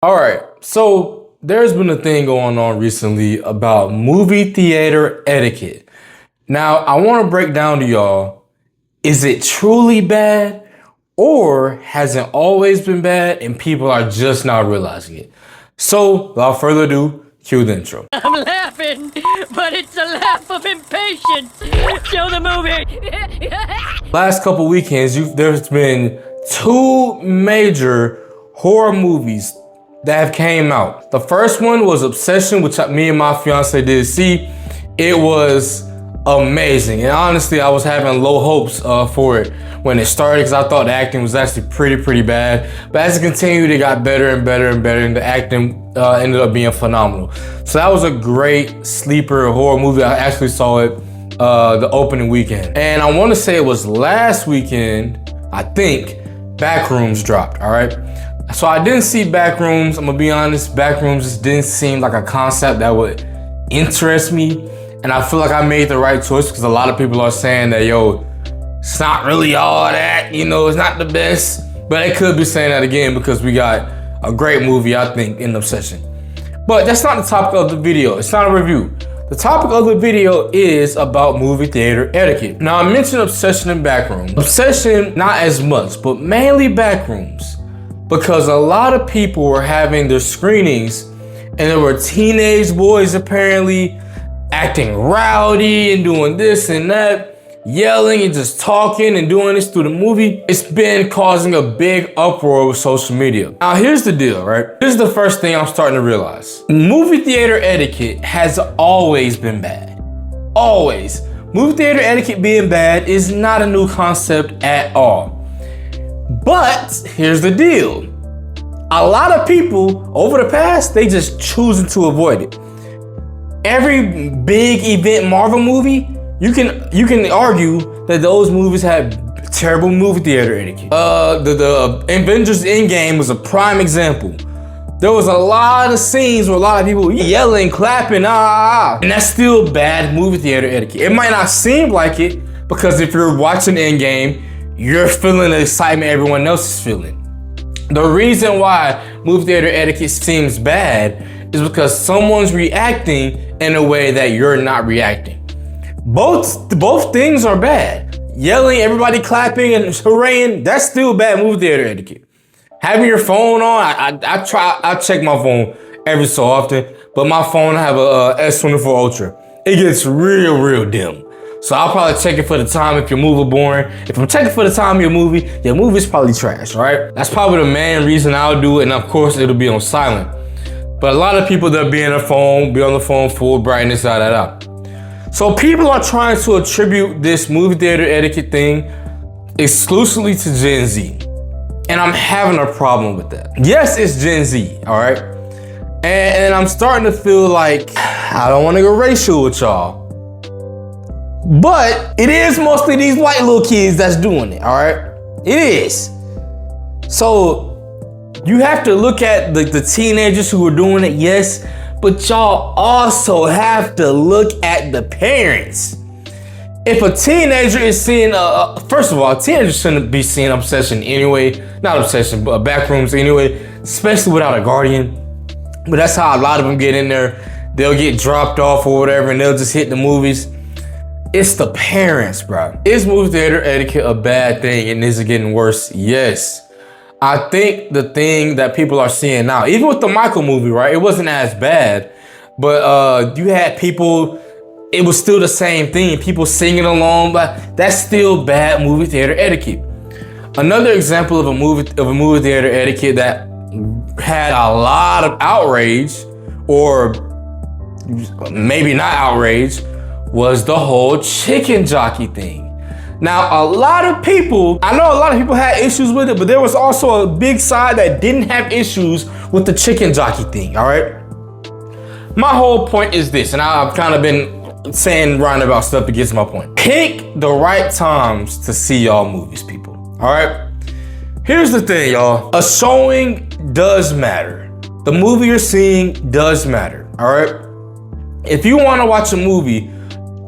All right, so there's been a thing going on recently about movie theater etiquette. Now, I want to break down to y'all, is it truly bad or has it always been bad and people are just not realizing it? So, without further ado, cue the intro. I'm laughing, but it's a laugh of impatience. Show the movie. Last couple weekends, there's been two major horror movies that have came out. The first one was Obsession, which me and my fiance did see. It was amazing, and honestly, I was having low hopes for it when it started because I thought the acting was actually pretty bad. But as it continued, it got better and better and better, and the acting ended up being phenomenal. So that was a great sleeper horror movie. I actually saw it the opening weekend, and I want to say it was last weekend. I think Backrooms dropped. All right. So I didn't see Backrooms. I'm gonna be honest, Backrooms just didn't seem like a concept that would interest me. And I feel like I made the right choice because a lot of people are saying that, yo, it's not really all that, it's not the best. But I could be saying that again because we got a great movie, I think, in Obsession. But that's not the topic of the video. It's not a review. The topic of the video is about movie theater etiquette. Now, I mentioned Obsession and Backrooms. Obsession, not as much, but mainly Backrooms. Because a lot of people were having their screenings and there were teenage boys apparently acting rowdy and doing this and that, yelling and just talking and doing this through the movie. It's been causing a big uproar with social media. Now here's the deal, right? This is the first thing I'm starting to realize. Movie theater etiquette has always been bad. Always. Movie theater etiquette being bad is not a new concept at all. But here's the deal. A lot of people over the past, they just choosing to avoid it. Every big event Marvel movie, you can argue that those movies had terrible movie theater etiquette. The Avengers Endgame was a prime example. There was a lot of scenes where a lot of people yelling, clapping, and that's still bad movie theater etiquette. It might not seem like it because if you're watching Endgame, you're feeling the excitement everyone else is feeling. The reason why movie theater etiquette seems bad is because someone's reacting in a way that you're not reacting. Both things are bad. Yelling, everybody clapping and hurraying, that's still bad movie theater etiquette. Having your phone on, I check my phone every so often, but my phone, I have a S24 Ultra. It gets real dim. So I'll probably check it for the time if your movie boring. If I'm checking for the time of your movie's probably trash, right? That's probably the main reason I'll do it, and of course it'll be on silent. But a lot of people that be on the phone full brightness, So people are trying to attribute this movie theater etiquette thing exclusively to Gen Z. And I'm having a problem with that. Yes, it's Gen Z, all right? And I'm starting to feel like I don't want to go racial with y'all. But it is mostly these white little kids that's doing it, all right? It is. So you have to look at the teenagers who are doing it, yes, but y'all also have to look at the parents. If a teenager is seeing, first of all, a teenager shouldn't be seeing Obsession anyway. Not Obsession, but Backrooms anyway, especially without a guardian. But that's how a lot of them get in there. They'll get dropped off or whatever, and they'll just hit the movies. It's the parents, bro. Is movie theater etiquette a bad thing and is it getting worse? Yes. I think the thing that people are seeing now, even with the Michael movie, right? It wasn't as bad, but you had people, it was still the same thing. People singing along, but that's still bad movie theater etiquette. Another example of a movie theater etiquette that had a lot of outrage, or maybe not outrage, was the whole chicken jockey thing. Now, a lot of people had issues with it, but there was also a big side that didn't have issues with the chicken jockey thing, all right? My whole point is this, and I've kind of been saying roundabout stuff to get to my point. Pick the right times to see y'all movies, people, all right? Here's the thing, y'all. A showing does matter. The movie you're seeing does matter, all right? If you want to watch a movie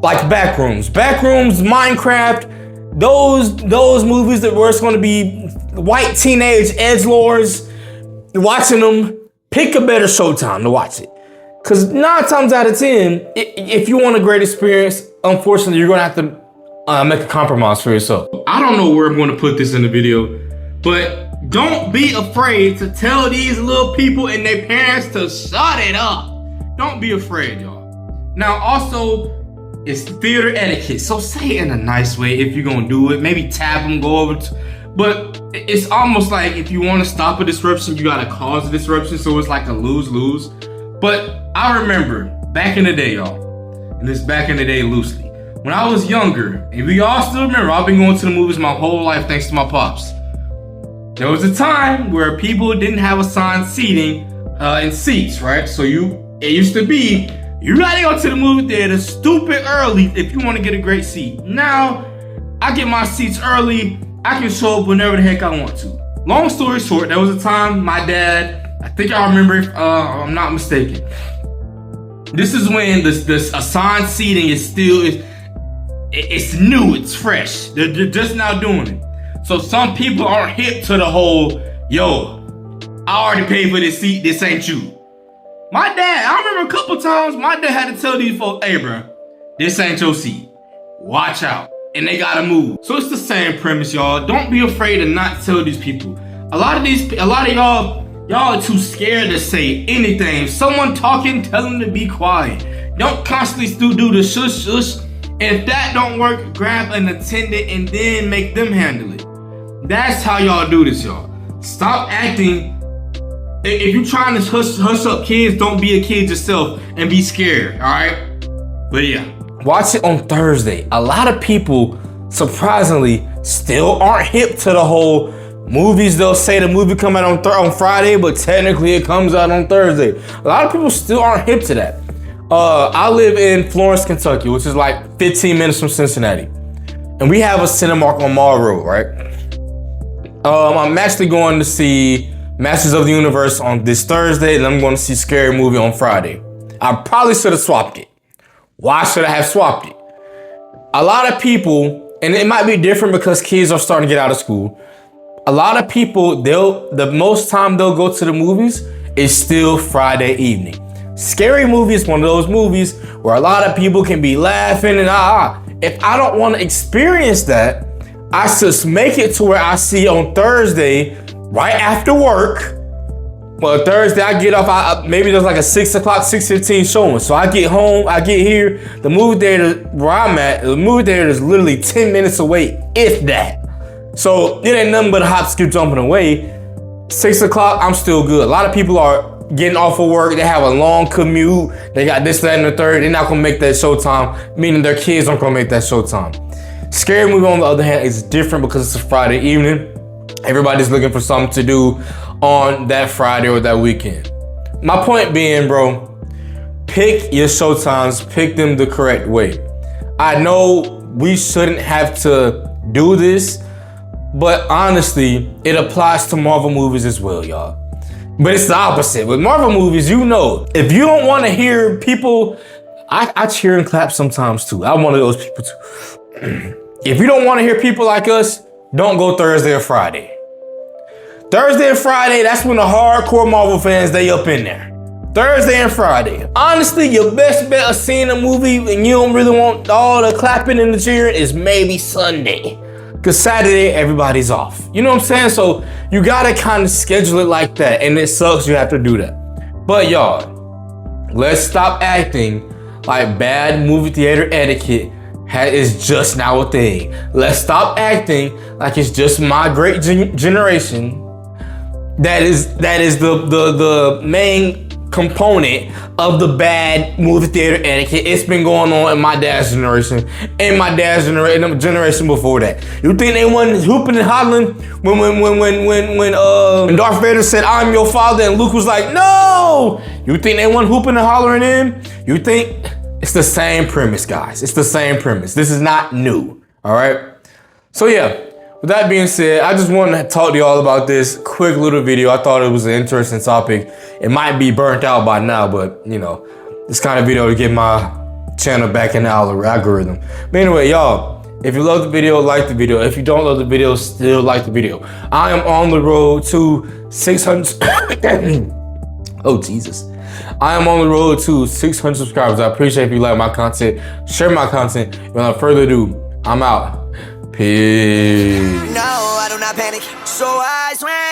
like Backrooms, Minecraft, those movies that were going to be white teenage edgelords, watching them pick a better showtime to watch it. Because 9 times out of 10, if you want a great experience, unfortunately, you're going to have to make a compromise for yourself. I don't know where I'm going to put this in the video, but don't be afraid to tell these little people and their parents to shut it up. Don't be afraid, y'all. Now, also, it's theater etiquette. So say it in a nice way if you're going to do it. Maybe tap them, go over but it's almost like if you want to stop a disruption, you got to cause a disruption. So it's like a lose-lose. But I remember back in the day, y'all, and this back in the day loosely, when I was younger, and we all still remember, I've been going to the movies my whole life thanks to my pops. There was a time where people didn't have assigned seating and seats, right? So it used to be, you gotta go to the movie theater stupid early if you want to get a great seat. Now, I get my seats early. I can show up whenever the heck I want to. Long story short, there was a time my dad, I think I remember if I'm not mistaken. This is when this assigned seating is still, it's new, it's fresh. They're just now doing it. So some people aren't hip to the whole, yo, I already paid for this seat, this ain't you. My dad, I remember a couple times, my dad had to tell these folks, hey bro, this ain't your seat. Watch out. And they gotta move. So it's the same premise, y'all. Don't be afraid to not tell these people. A lot of y'all are too scared to say anything. If someone talking, tell them to be quiet. Don't constantly still do the shush shush. And if that don't work, grab an attendant and then make them handle it. That's how y'all do this, y'all. Stop acting. If you're trying to hush up kids, don't be a kid yourself and be scared, all right? But yeah. Watch it on Thursday. A lot of people, surprisingly, still aren't hip to the whole movies. They'll say the movie come out on Friday, but technically it comes out on Thursday. A lot of people still aren't hip to that. I live in Florence, Kentucky, which is like 15 minutes from Cincinnati. And we have a Cinemark on Mall Road, right? I'm actually going to see Masters of the Universe on this Thursday, and I'm going to see Scary Movie on Friday. I probably should have swapped it. Why should I have swapped it? A lot of people, and it might be different because kids are starting to get out of school. A lot of people, the most time they'll go to the movies is still Friday evening. Scary Movie is one of those movies where a lot of people can be laughing and If I don't want to experience that, I just make it to where I see on Thursday, right after work. Well, Thursday I get off, maybe there's like a 6 o'clock, 6:15 showing. So I get home, I get here, the movie theater where I'm at, the movie theater is literally 10 minutes away, if that. So it ain't nothing but a hop, skip, jumping away. 6 o'clock, I'm still good. A lot of people are getting off of work, they have a long commute, they got this, that, and the third, they're not gonna make that showtime, meaning their kids aren't gonna make that showtime. Scary Movie, on the other hand, is different because it's a Friday evening. Everybody's looking for something to do on that Friday or that weekend. My point being, bro, pick your showtimes, pick them the correct way. I know we shouldn't have to do this, but honestly, it applies to Marvel movies as well, y'all. But it's the opposite. With Marvel movies, you know, if you don't want to hear people, I cheer and clap sometimes too. I'm one of those people too. If you don't want to hear people like us, don't go Thursday or Friday. Thursday and Friday, that's when the hardcore Marvel fans, they up in there. Thursday and Friday. Honestly, your best bet of seeing a movie and you don't really want all the clapping and the cheering is maybe Sunday. Because Saturday, everybody's off. You know what I'm saying? So you gotta kind of schedule it like that. And it sucks you have to do that. But y'all, let's stop acting like bad movie theater etiquette is just now a thing. Let's stop acting like it's just my great generation that is the main component of the bad movie theater etiquette. It's been going on in my dad's generation and my dad's generation before that. You think they wasn't hooping and hollering when Darth Vader said, "I'm your father," and Luke was like, "No!" You think they wasn't hooping and hollering in? You think it's the same premise, guys? It's the same premise. This is not new. All right. So yeah. With that being said, I just wanted to talk to y'all about this quick little video. I thought it was an interesting topic. It might be burnt out by now, but you know, this kind of video to get my channel back in the algorithm. But anyway, y'all, if you love the video, like the video. If you don't love the video, still like the video. I am on the road to 600. Oh, Jesus. I am on the road to 600 subscribers. I appreciate if you like my content, share my content. Without further ado, I'm out. Peace. No, I do not panic, so I swim.